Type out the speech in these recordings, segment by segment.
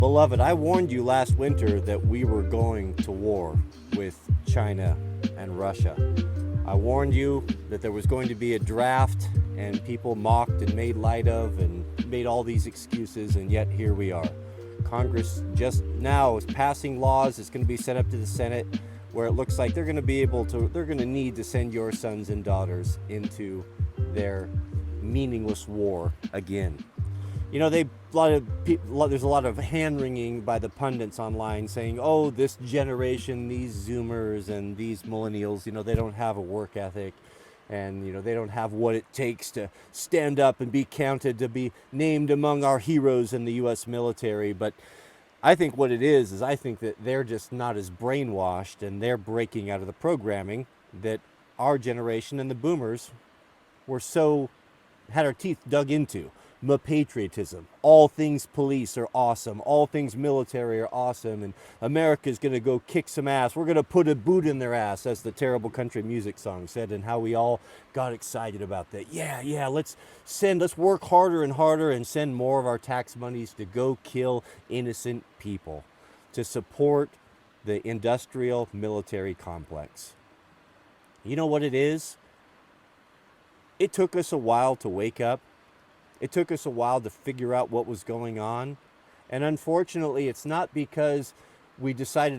Beloved, I warned you last winter that we were going to war with China and Russia. I warned you that there was going to be a draft, and people mocked and made light of and made all these excuses, and yet here we are. Congress just now is passing laws. It's going to be sent up to the Senate, where it looks like they're going to need to send your sons and daughters into their meaningless war again. You know, there's a lot of hand-wringing by the pundits online saying, oh, this generation, these Zoomers and these millennials, they don't have a work ethic, and, they don't have what it takes to stand up and be counted to be named among our heroes in the U.S. military. But I think what it is I think that they're just not as brainwashed, and they're breaking out of the programming that our generation and the boomers had our teeth dug into. Patriotism. All things police are awesome. All things military are awesome. And America's going to go kick some ass. We're going to put a boot in their ass, as the terrible country music song said, and how we all got excited about that. Yeah, let's work harder and harder and send more of our tax monies to go kill innocent people, to support the industrial military complex. You know what it is? It took us a while to wake up. It took us a while to figure out what was going on. And unfortunately, it's not because we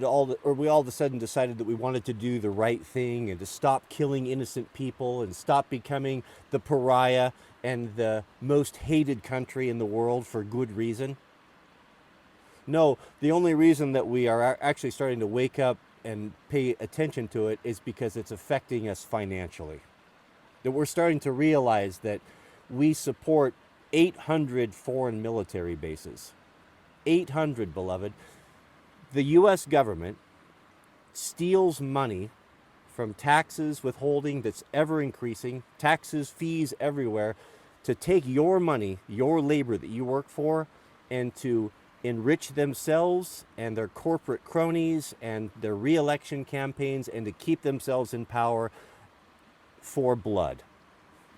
all of a sudden decided that we wanted to do the right thing and to stop killing innocent people and stop becoming the pariah and the most hated country in the world for good reason. No, the only reason that we are actually starting to wake up and pay attention to it is because it's affecting us financially. That we're starting to realize that we support 800 foreign military bases. 800, beloved. The U.S. government steals money from taxes, withholding that's ever increasing, taxes, fees everywhere, to take your money, your labor that you work for, and to enrich themselves and their corporate cronies and their re-election campaigns, and to keep themselves in power for blood.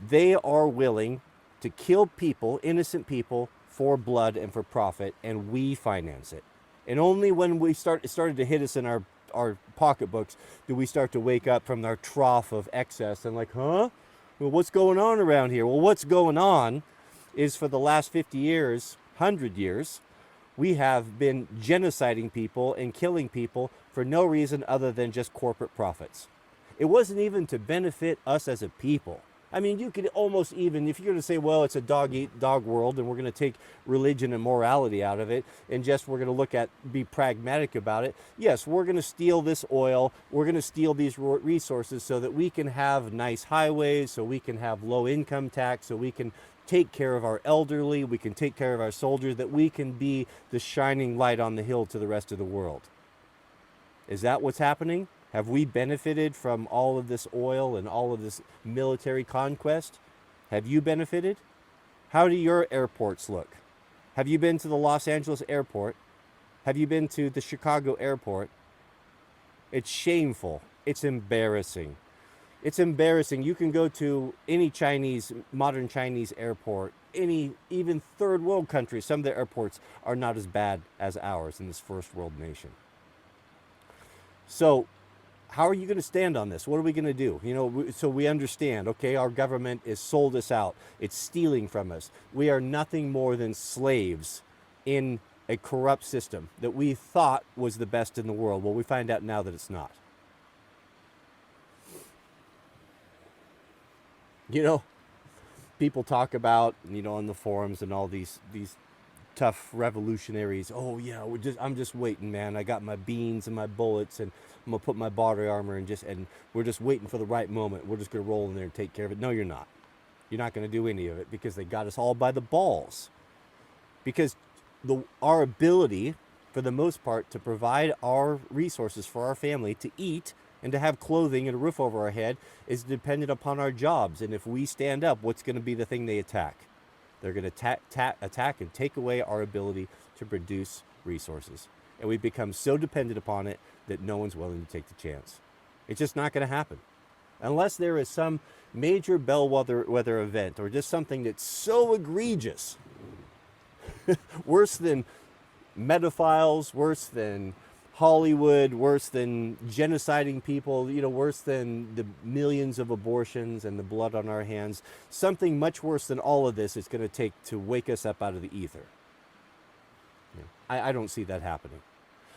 They are willing to kill people, innocent people, for blood and for profit, and we finance it. And only when it started to hit us in our pocketbooks do we start to wake up from our trough of excess and well, what's going on around here? Well, what's going on is for the last 50 years, 100 years, we have been genociding people and killing people for no reason other than just corporate profits. It wasn't even to benefit us as a people. I mean, you could almost even, if you're going to say, well, it's a dog-eat-dog world, and we're going to take religion and morality out of it, and we're going to be pragmatic about it. Yes, we're going to steal this oil, we're going to steal these resources so that we can have nice highways, so we can have low income tax, so we can take care of our elderly, we can take care of our soldiers, that we can be the shining light on the hill to the rest of the world. Is that what's happening? Have we benefited from all of this oil and all of this military conquest? Have you benefited? How do your airports look? Have you been to the Los Angeles airport? Have you been to the Chicago airport? It's shameful. It's embarrassing. It's embarrassing. You can go to any modern Chinese airport, even third world countries. Some of the airports are not as bad as ours in this first world nation. So, how are you going to stand on this? What are we going to do? So we understand, okay, our government has sold us out. It's stealing from us. We are nothing more than slaves in a corrupt system that we thought was the best in the world. Well, we find out now that it's not. People talk about, on the forums and all these tough revolutionaries. Oh yeah, I'm just waiting, man. I got my beans and my bullets, and I'm gonna put my body armor and we're just waiting for the right moment. We're just gonna roll in there and take care of it. No, you're not. You're not gonna do any of it, because they got us all by the balls. Because our ability, for the most part, to provide our resources for our family to eat and to have clothing and a roof over our head is dependent upon our jobs. And if we stand up, what's going to be the thing they attack? They're going to attack and take away our ability to produce resources. And we've become so dependent upon it that no one's willing to take the chance. It's just not going to happen. Unless there is some major bellwether event, or just something that's so egregious, worse than pedophiles, worse than Hollywood, worse than genociding people, worse than the millions of abortions and the blood on our hands. Something much worse than all of this is going to take to wake us up out of the ether. I don't see that happening.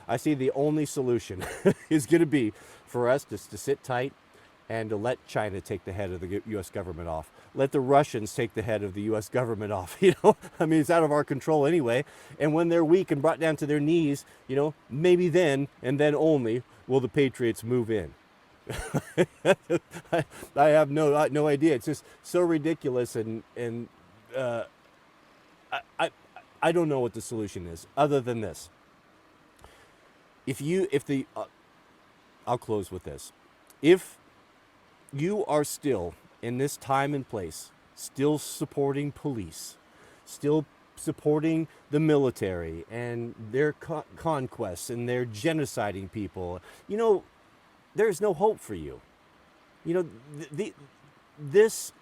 I see the only solution is going to be for us just to sit tight and to let China take the head of the U.S. government off. Let the Russians take the head of the U.S. government off. I mean, it's out of our control anyway. And when they're weak and brought down to their knees, maybe then and then only will the patriots move in. I have no idea. It's just so ridiculous, and I don't know what the solution is other than this. I'll close with this. If you are still in this time and place, still supporting police, still supporting the military and their conquests and their genociding people, there's no hope for you. This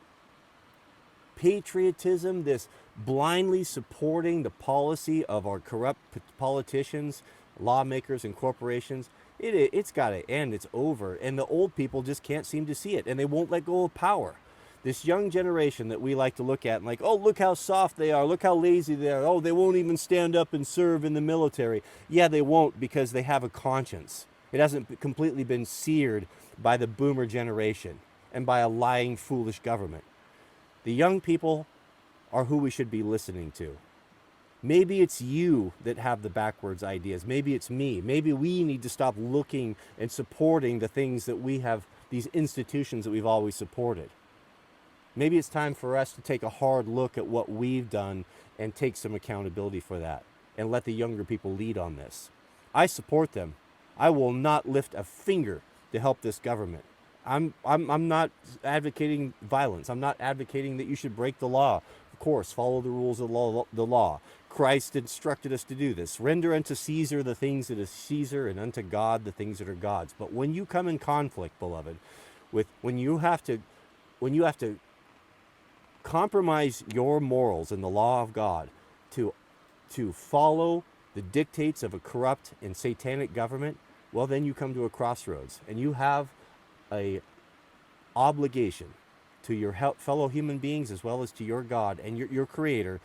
patriotism, this blindly supporting the policy of our corrupt politicians, lawmakers, and corporations, it's got to end. It's over. And the old people just can't seem to see it, and they won't let go of power. This young generation that we like to look at and like, oh, look how soft they are, look how lazy they are, oh, they won't even stand up and serve in the military. Yeah, they won't, because they have a conscience. It hasn't completely been seared by the boomer generation and by a lying, foolish government. The young people are who we should be listening to. Maybe it's you that have the backwards ideas. Maybe it's me. Maybe we need to stop looking and supporting the things that we have, these institutions that we've always supported. Maybe it's time for us to take a hard look at what we've done and take some accountability for that and let the younger people lead on this. I support them. I will not lift a finger to help this government. I'm not advocating violence. I'm not advocating that you should break the law. Of course, follow the rules of the law. Christ instructed us to do this. Render unto Caesar the things that is Caesar, and unto God the things that are God's. But when you come in conflict, beloved, when you have to compromise your morals and the law of God to follow the dictates of a corrupt and satanic government, well, then you come to a crossroads, and you have a obligation to your fellow human beings as well as to your God and your Creator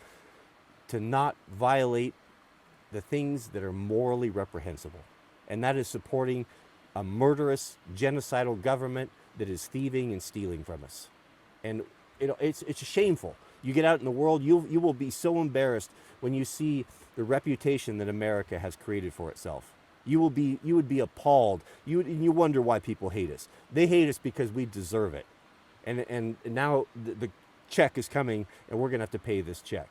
to not violate the things that are morally reprehensible. And that is supporting a murderous, genocidal government that is thieving and stealing from us. And it's shameful. You get out in the world, you will be so embarrassed when you see the reputation that America has created for itself. You would be appalled. You wonder why people hate us. They hate us because we deserve it. And now the check is coming, and we're going to have to pay this check.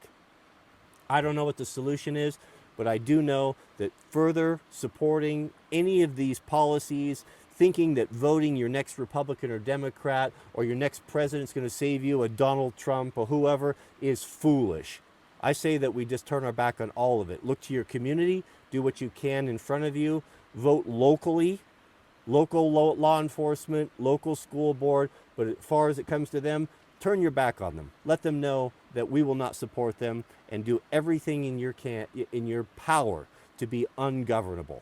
I don't know what the solution is, but I do know that further supporting any of these policies, thinking that voting your next Republican or Democrat or your next president's going to save you, a Donald Trump or whoever, is foolish. I say that we just turn our back on all of it. Look to your community, do what you can in front of you, vote locally, local law enforcement, local school board, but as far as it comes to them, turn your back on them. Let them know that we will not support them, and do everything in your power to be ungovernable.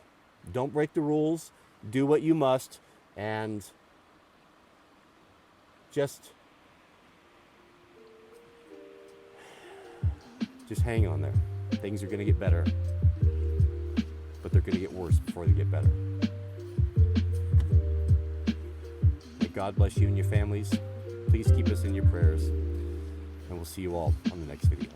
Don't break the rules, do what you must, and just hang on there. Things are going to get better, but they're going to get worse before they get better. May God bless you and your families. Please keep us in your prayers, and we'll see you all on the next video.